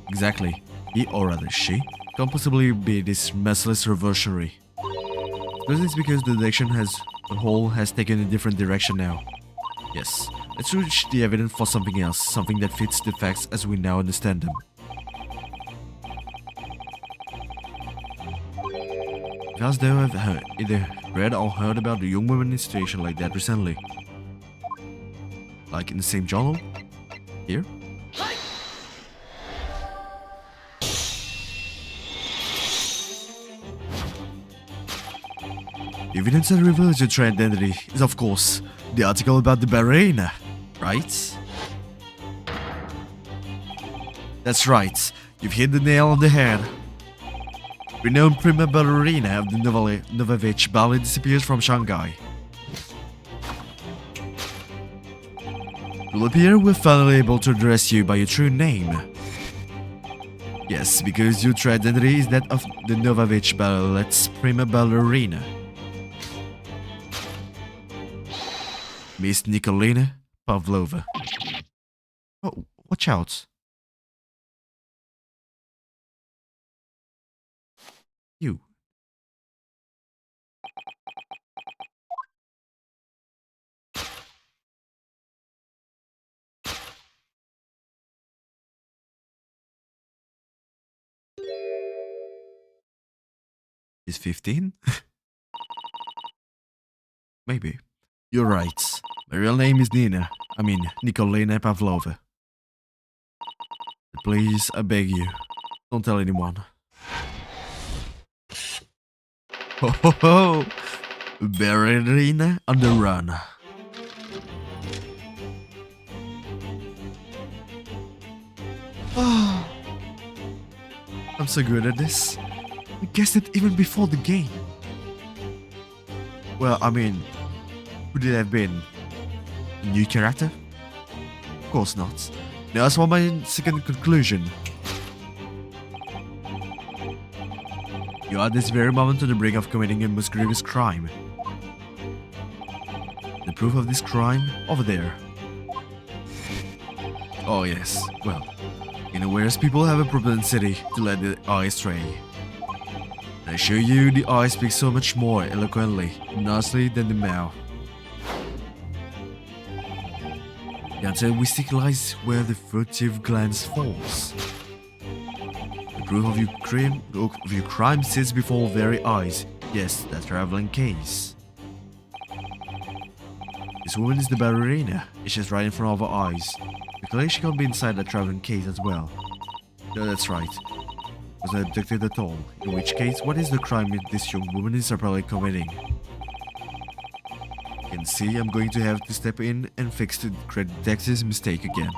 Exactly. He, or rather she, can't possibly be this merciless reversionary. But it's because the deduction as a whole has taken a different direction now. Yes, let's reach the evidence for something else, something that fits the facts as we now understand them. Because they have either read or heard about the young woman in a situation like that recently. Like in the same journal? Here? The evidence that reveals your true identity is, of course, the article about the ballerina, right? That's right, you've hit the nail on the head. Renowned prima ballerina of the Novovich ballet disappears from Shanghai. It will appear we're finally able to address you by your true name. Yes, because your true identity is that of the Novovich ballet's prima ballerina. Miss Nikolina Pavlova. Oh, watch out. You. Is 15? Maybe. You're right. My real name is Nikolina Pavlova. But please, I beg you, don't tell anyone. Ho ho ho! Ballerina on the run. Oh, I'm so good at this. I guessed it even before the game. Well, would it have been a new character? Of course not. Now that's my second conclusion. You are at this very moment on the brink of committing a most grievous crime. The proof of this crime over there. Oh yes, well, whereas people have a propensity to let the eye stray. I assure you the eye speaks so much more eloquently and nicely than the mouth. The answer we seek lies where the furtive glance falls. The proof of your crime sits before our very eyes. Yes, that traveling case. This woman is the ballerina. It's just right in front of our eyes. Luckily, she can't be inside that traveling case as well. No, that's right. Was not abducted at all. In which case, what is the crime this young woman is probably committing? You can see I'm going to have to step in and fix the detective's mistake again.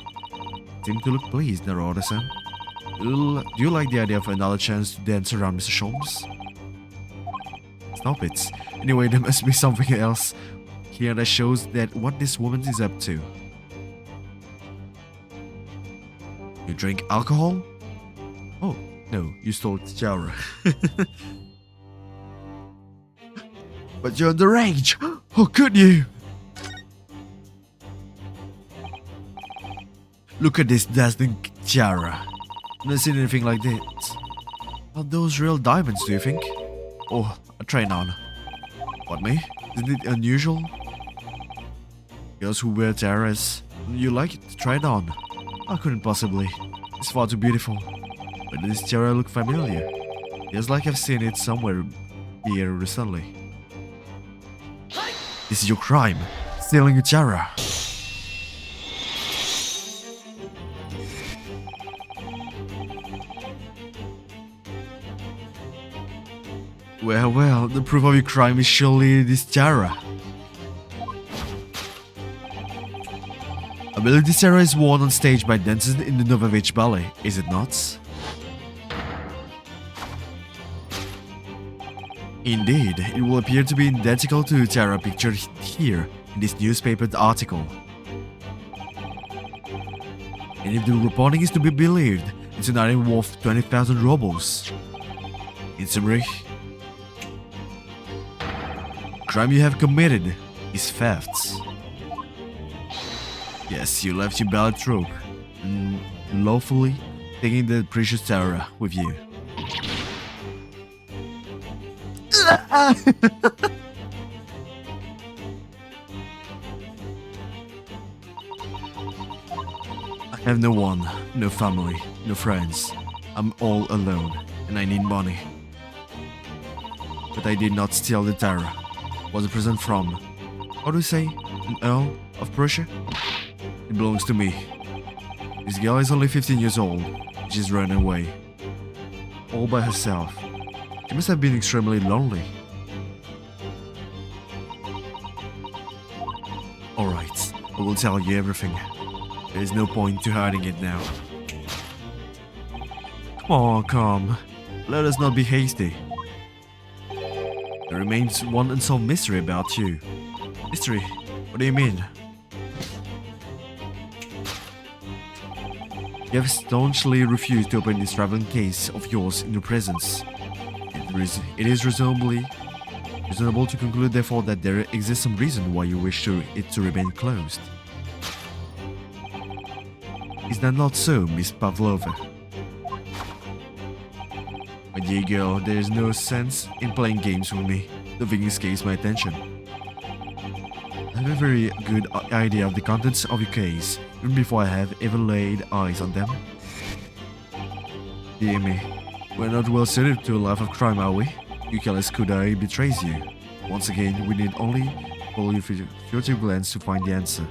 Seem to look pleased, Naruto-san. Do you like the idea of another chance to dance around Mr. Sholmes? Stop it. Anyway, there must be something else here that shows that what this woman is up to. You drink alcohol? Oh, no, you stole tiara. But you're underage! How could you? Look at this dazzling tiara. I've never seen anything like this. Are those real diamonds, do you think? Oh, a train on. What, me? Isn't it unusual? Girls who wear tiaras, you like it? Try it on. I couldn't possibly. It's far too beautiful. But does this tiara look familiar? Feels like I've seen it somewhere here recently. This is your crime. Stealing a tiara. Well, the proof of your crime is surely this tiara. I believe this tiara is worn on stage by dancers in the Novovich Ballet, is it not? Indeed, it will appear to be identical to the tiara pictured here in this newspaper article. And if the reporting is to be believed, it's an item worth 20,000 rubles. In summary, crime you have committed is theft. Yes, you left your ballet troupe, lawfully taking the precious tiara with you. I have no one, no family, no friends. I'm all alone, and I need money. But I did not steal the tiara. Was a present from, how do you say, an Earl of Prussia? It belongs to me. This girl is only 15 years old. She's run away. All by herself. She must have been extremely lonely. Alright, I will tell you everything. There is no point to hiding it now. Come. Let us not be hasty. There remains one unsolved mystery about you. Mystery? What do you mean? You have staunchly refused to open this traveling case of yours in your presence. It is reasonable to conclude, therefore, that there exists some reason why you wish it to remain closed. Is that not so, Miss Pavlova? My dear girl, there is no sense in playing games with me. Nothing escapes my attention. I have a very good idea of the contents of your case, even before I have ever laid eyes on them. Dear me, we're not well suited to a life of crime, are we? Your careless Kudai betrays you. Once again, we need only follow your furtive glance to find the answer.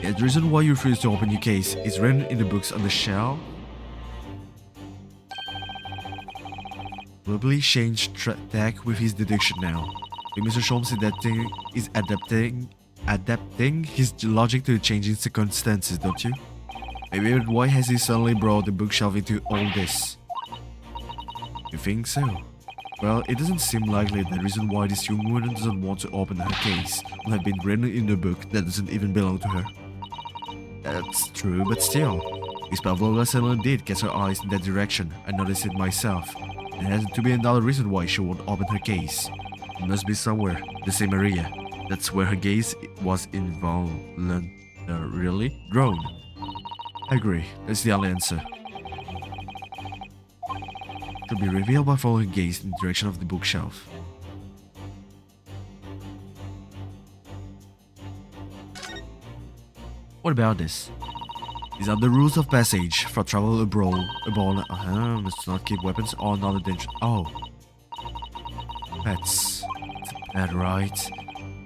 Yet the reason why you refuse to open your case is written in the books on the shelf. Probably change tack with his deduction now. Mr. Sholmes is adapting his logic to the changing circumstances, don't you? Maybe, but why has he suddenly brought the bookshelf into all this? You think so? Well, it doesn't seem likely that the reason why this young woman doesn't want to open her case will have been written in a book that doesn't even belong to her. That's true, but still. Miss Pavlova suddenly did catch her eyes in that direction. I noticed it myself. There has to be another reason why she won't open her case. It must be somewhere, the same area. That's where her gaze was involuntarily drawn. I agree, that's the only answer. Should be revealed by following gaze in the direction of the bookshelf. What about this? These are the rules of passage for travel abroad. Must not keep weapons or another danger. Oh. Pets. That's right.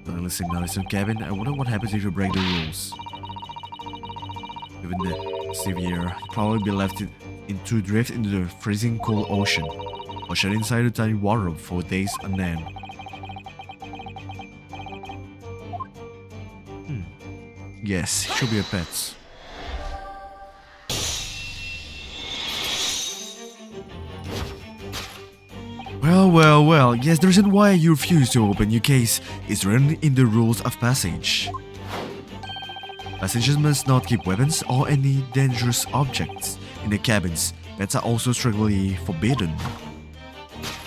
Don't listen now, it's in cabin. I wonder what happens if you break the rules. Given the severe, you'll probably be left to drift into the freezing cold ocean, or shut inside a tiny wardrobe for days on end. Yes, it should be a pet. Well, yes, the reason why you refuse to open your case is written in the rules of passage. Passengers must not keep weapons or any dangerous objects in their cabins. Pets are also strictly forbidden.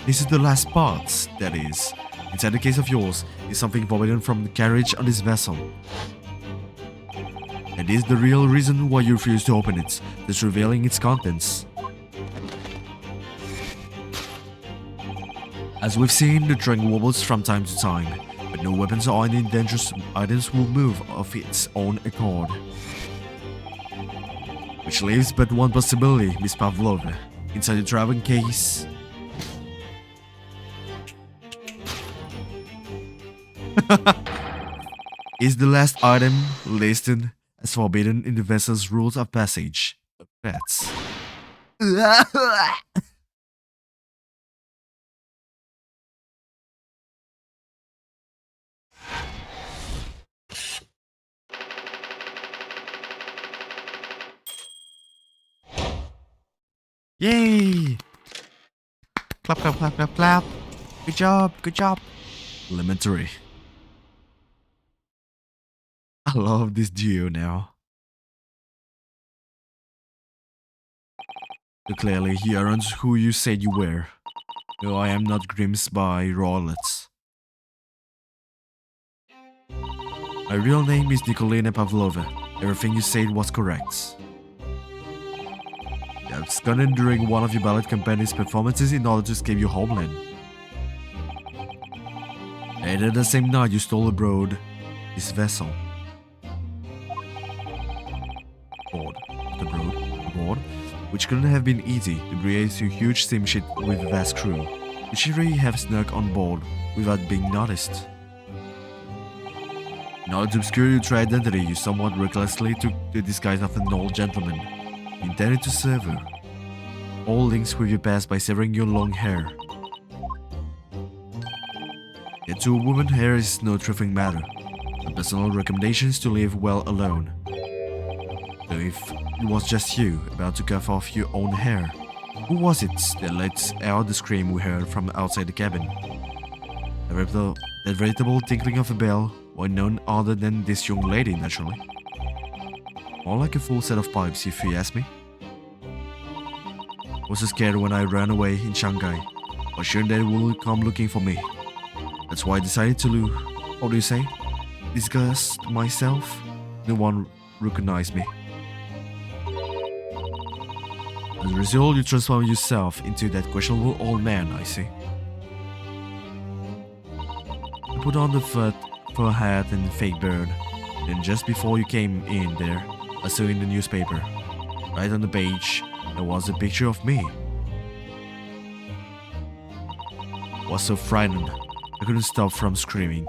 This is the last part, that is. Inside the case of yours is something forbidden from the carriage on this vessel. And this is the real reason why you refuse to open it, thus revealing its contents. As we've seen, the train wobbles from time to time, but no weapons or any dangerous items will move of its own accord. Which leaves but one possibility, Miss Pavlova. Inside the traveling case... is the last item listed as forbidden in the vessel's rules of passage. Pets. Yay! Clap, clap, clap, clap, clap. Good job, good job. Elementary. I love this duo now. So clearly, you aren't who you said you were. No, I am not Grimsby Rowlett. My real name is Nikolina Pavlova. Everything you said was correct. You absconded during one of your ballet company's performances in order to escape your homeland. Later the same night, you stole aboard this vessel. Aboard, which couldn't have been easy. The Brie is a huge steamship with a vast crew, which you really have snuck on board without being noticed. In order to obscure your true identity, you somewhat recklessly took the disguise of an old gentleman. You intended to sever all links with your past by severing your long hair. Yet to a woman, hair is no trifling matter. My personal recommendation is to live well alone. So if it was just you about to cut off your own hair, who was it that let out the scream we heard from outside the cabin? That veritable tinkling of a bell was none other than this young lady, naturally. More like a full set of pipes, if you ask me. I was so scared when I ran away in Shanghai, but sure they will come looking for me. That's why I decided to, how do you say, disguise myself. No one recognized me. As a result, you transform yourself into that questionable old man, I see. You put on the fur hat and fake beard. Then just before you came in there, I saw in the newspaper. Right on the page, there was a picture of me. I was so frightened, I couldn't stop from screaming.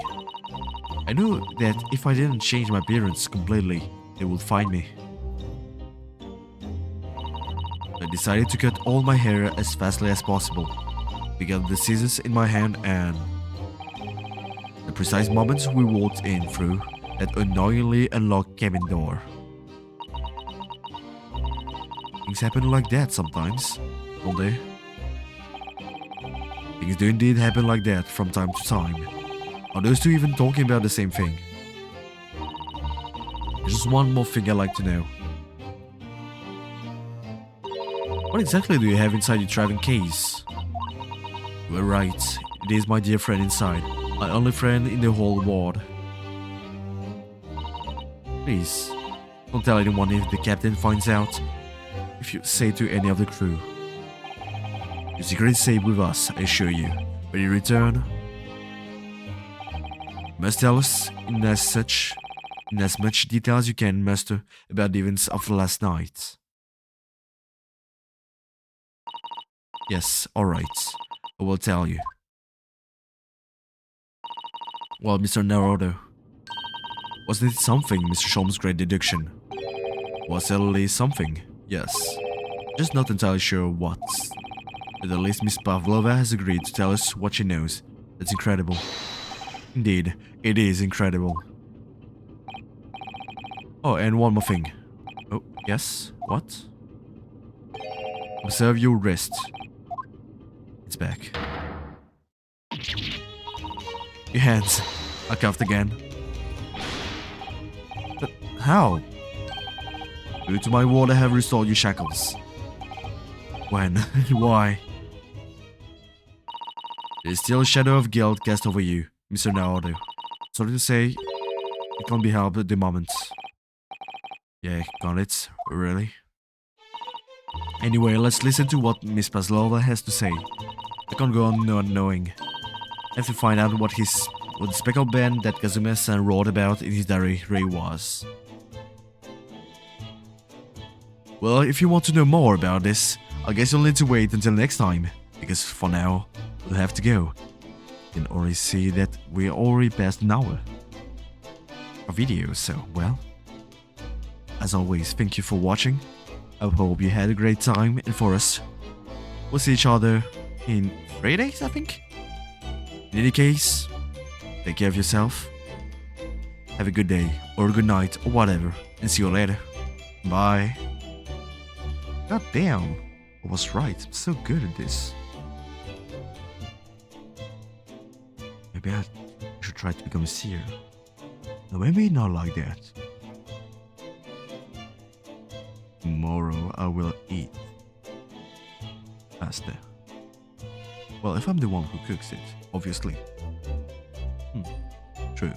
I knew that if I didn't change my appearance completely, they would find me. I decided to cut all my hair as fastly as possible. We got the scissors in my hand and... the precise moment we walked in through that annoyingly unlocked cabin door. Things happen like that sometimes, don't they? Things do indeed happen like that from time to time. Are those two even talking about the same thing? There's just one more thing I'd like to know. What exactly do you have inside your traveling case? You were right, it is my dear friend inside. My only friend in the whole world. Please, don't tell anyone if the captain finds out. If you say to any of the crew. Your secret is safe with us, I assure you. When you return, you must tell us in as much detail as you can muster about the events of last night. Yes, alright. I will tell you. Well, Mr. Naruto, wasn't it something, Mr. Sholmes' great deduction? Was it at least something? Yes. Just not entirely sure what. But at least Miss Pavlova has agreed to tell us what she knows. That's incredible. Indeed, it is incredible. Oh, and one more thing. Oh, yes? What? Observe your wrist. It's back. Your hands. I coughed again. But how? Due to my ward, I have restored your shackles. When? Why? There's still a shadow of guilt cast over you, Mr. Naoto. Sorry to say, it can't be helped at the moment. Yeah, got it? Really? Anyway, let's listen to what Miss Paslova has to say. I can't go on not knowing. I have to find out what the speckled band that Kazuma-san wrote about in his diary really was. Well, if you want to know more about this, I guess you'll need to wait until next time, because for now, we'll have to go. You can already see that we're already past an hour of video, so well. As always, thank you for watching. I hope you had a great time, and for us, we'll see each other in 3 days, I think? In any case, take care of yourself. Have a good day, or a good night, or whatever, and see you later. Bye. God damn, I was right. I'm so good at this. Maybe I should try to become a seer. No, maybe not like that. Tomorrow I will eat pasta. Well, if I'm the one who cooks it, obviously. True.